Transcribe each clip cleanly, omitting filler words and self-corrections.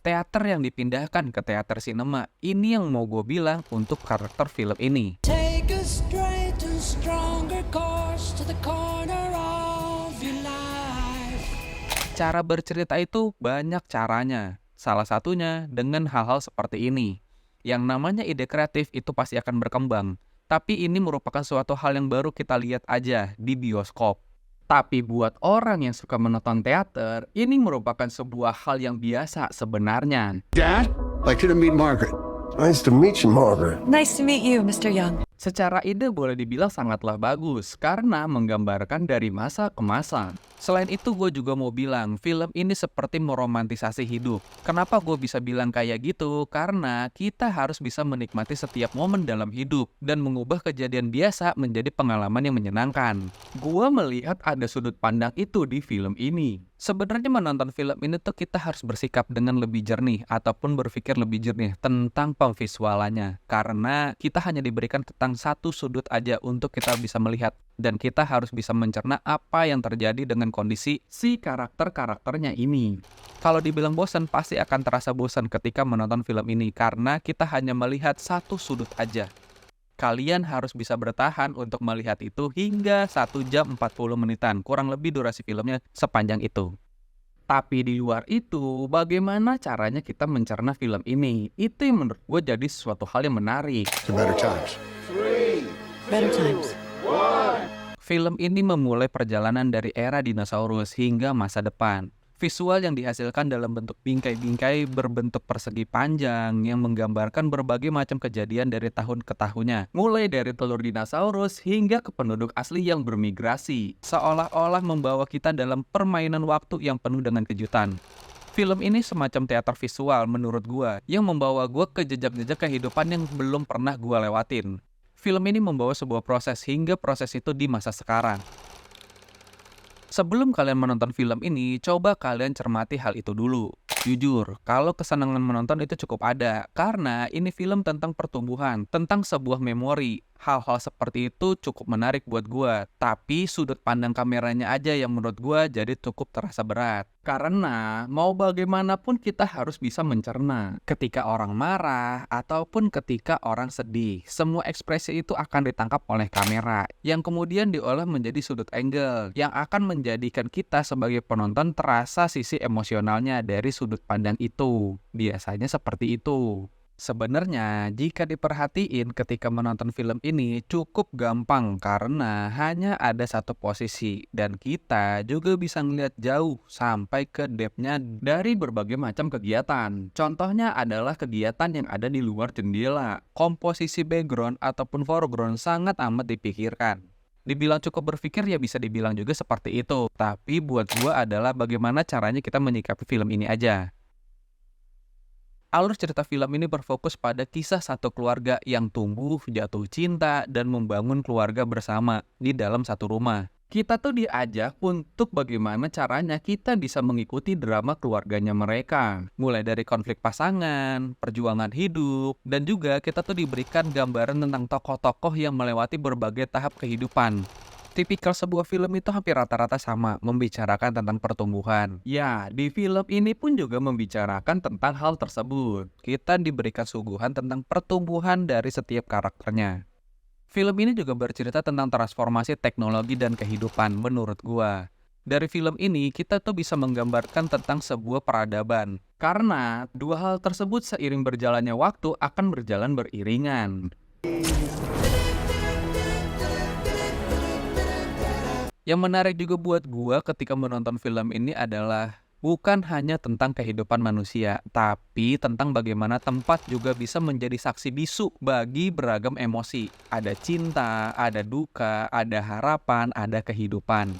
teater yang dipindahkan ke teater sinema. Ini yang mau gue bilang untuk karakter film ini. Take a straight and stronger course to the corner of your life. Cara bercerita itu banyak caranya. Salah satunya dengan hal-hal seperti ini. Yang namanya ide kreatif itu pasti akan berkembang. Tapi ini merupakan suatu hal yang baru kita lihat aja di bioskop. Tapi buat orang yang suka menonton teater, ini merupakan sebuah hal yang biasa sebenarnya. Dad, I'd like you to meet Margaret. Nice to meet you, Margaret. Nice to meet you, Mr. Young. Secara ide boleh dibilang sangatlah bagus karena menggambarkan dari masa ke masa. Selain itu gue juga mau bilang film ini seperti meromantisasi hidup. Kenapa gue bisa bilang kayak gitu? Karena kita harus bisa menikmati setiap momen dalam hidup dan mengubah kejadian biasa menjadi pengalaman yang menyenangkan. Gue melihat ada sudut pandang itu di film ini. Sebenarnya menonton film ini tuh kita harus bersikap dengan lebih jernih ataupun berpikir lebih jernih tentang pemvisualannya. Karena kita hanya diberikan tentang satu sudut aja untuk kita bisa melihat. Dan kita harus bisa mencerna apa yang terjadi dengan kondisi si karakter-karakternya ini. Kalau dibilang bosan, pasti akan terasa bosan ketika menonton film ini. Karena kita hanya melihat satu sudut aja. Kalian harus bisa bertahan untuk melihat itu hingga 1 jam 40 menitan. Kurang lebih durasi filmnya sepanjang itu. Tapi di luar itu, bagaimana caranya kita mencerna film ini? Itu yang menurut gue jadi sesuatu hal yang menarik. To better times. Better times. Film ini memulai perjalanan dari era dinosaurus hingga masa depan. Visual yang dihasilkan dalam bentuk bingkai-bingkai berbentuk persegi panjang yang menggambarkan berbagai macam kejadian dari tahun ke tahunnya. Mulai dari telur dinosaurus hingga ke penduduk asli yang bermigrasi. Seolah-olah membawa kita dalam permainan waktu yang penuh dengan kejutan. Film ini semacam teater visual menurut gua yang membawa gua ke jejak-jejak kehidupan yang belum pernah gua lewatin. Film ini membawa sebuah proses hingga proses itu di masa sekarang. Sebelum kalian menonton film ini, coba kalian cermati hal itu dulu. Jujur, kalau kesenangan menonton itu cukup ada, karena ini film tentang pertumbuhan, tentang sebuah memori. Hal-hal seperti itu cukup menarik buat gua, tapi sudut pandang kameranya aja yang menurut gua jadi cukup terasa berat. Karena mau bagaimanapun kita harus bisa mencerna. Ketika orang marah ataupun ketika orang sedih, semua ekspresi itu akan ditangkap oleh kamera, yang kemudian diolah menjadi sudut angle, yang akan menjadikan kita sebagai penonton terasa sisi emosionalnya dari sudut pandang itu. Biasanya seperti itu. Sebenarnya, jika diperhatiin ketika menonton film ini cukup gampang karena hanya ada satu posisi dan kita juga bisa ngeliat jauh sampai ke depth-nya dari berbagai macam kegiatan. Contohnya adalah kegiatan yang ada di luar jendela. Komposisi background ataupun foreground sangat amat dipikirkan. Dibilang cukup berpikir ya bisa dibilang juga seperti itu. Tapi buat gua adalah bagaimana caranya kita menyikapi film ini aja. Alur cerita film ini berfokus pada kisah satu keluarga yang tumbuh, jatuh cinta, dan membangun keluarga bersama di dalam satu rumah. Kita tuh diajak untuk bagaimana caranya kita bisa mengikuti drama keluarganya mereka. Mulai dari konflik pasangan, perjuangan hidup, dan juga kita tuh diberikan gambaran tentang tokoh-tokoh yang melewati berbagai tahap kehidupan. Tipikal sebuah film itu hampir rata-rata sama, membicarakan tentang pertumbuhan. Ya, di film ini pun juga membicarakan tentang hal tersebut. Kita diberikan suguhan tentang pertumbuhan dari setiap karakternya. Film ini juga bercerita tentang transformasi teknologi dan kehidupan menurut gua. Dari film ini, kita tuh bisa menggambarkan tentang sebuah peradaban. Karena dua hal tersebut seiring berjalannya waktu akan berjalan beriringan. Yang menarik juga buat gua ketika menonton film ini adalah bukan hanya tentang kehidupan manusia, tapi tentang bagaimana tempat juga bisa menjadi saksi bisu bagi beragam emosi. Ada cinta, ada duka, ada harapan, ada kehidupan.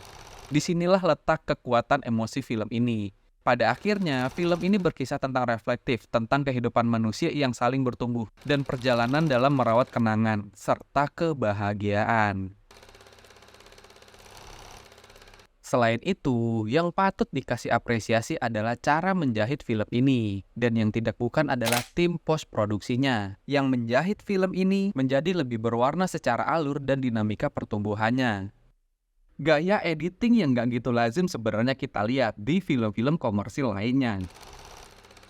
Disinilah letak kekuatan emosi film ini. Pada akhirnya, film ini berkisah tentang reflektif, tentang kehidupan manusia yang saling bertumbuh, dan perjalanan dalam merawat kenangan, serta kebahagiaan. Selain itu, yang patut dikasih apresiasi adalah cara menjahit film ini. Dan yang tidak bukan adalah tim post-produksinya, yang menjahit film ini menjadi lebih berwarna secara alur dan dinamika pertumbuhannya. Gaya editing yang gak gitu lazim sebenarnya kita lihat di film-film komersil lainnya.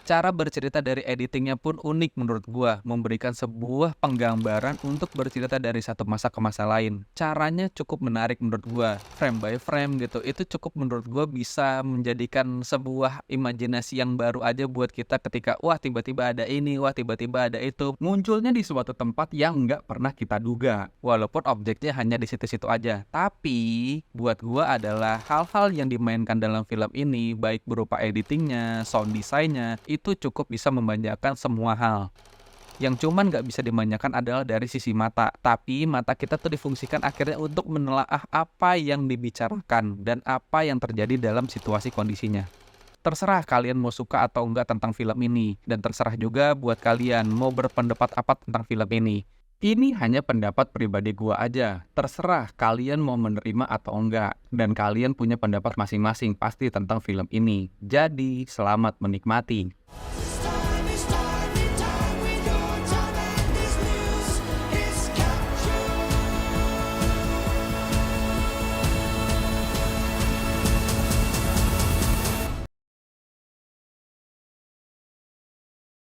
Cara bercerita dari editingnya pun unik menurut gua, memberikan sebuah penggambaran untuk bercerita dari satu masa ke masa lain. Caranya cukup menarik menurut gua, frame by frame gitu. Itu cukup menurut gua bisa menjadikan sebuah imajinasi yang baru aja buat kita ketika wah tiba-tiba ada ini, wah tiba-tiba ada itu. Munculnya di suatu tempat yang nggak pernah kita duga. Walaupun objeknya hanya di situ-situ aja. Tapi buat gua adalah hal-hal yang dimainkan dalam film ini, baik berupa editingnya, sound design-nya, itu cukup bisa memanjakan semua hal. Yang cuman nggak bisa dimanjakan adalah dari sisi mata. Tapi mata kita tuh difungsikan akhirnya untuk menelaah apa yang dibicarakan dan apa yang terjadi dalam situasi kondisinya. Terserah kalian mau suka atau enggak tentang film ini. Dan terserah juga buat kalian mau berpendapat apa tentang film ini. Ini hanya pendapat pribadi gua aja. Terserah kalian mau menerima atau enggak. Dan kalian punya pendapat masing-masing pasti tentang film ini. Jadi, selamat menikmati.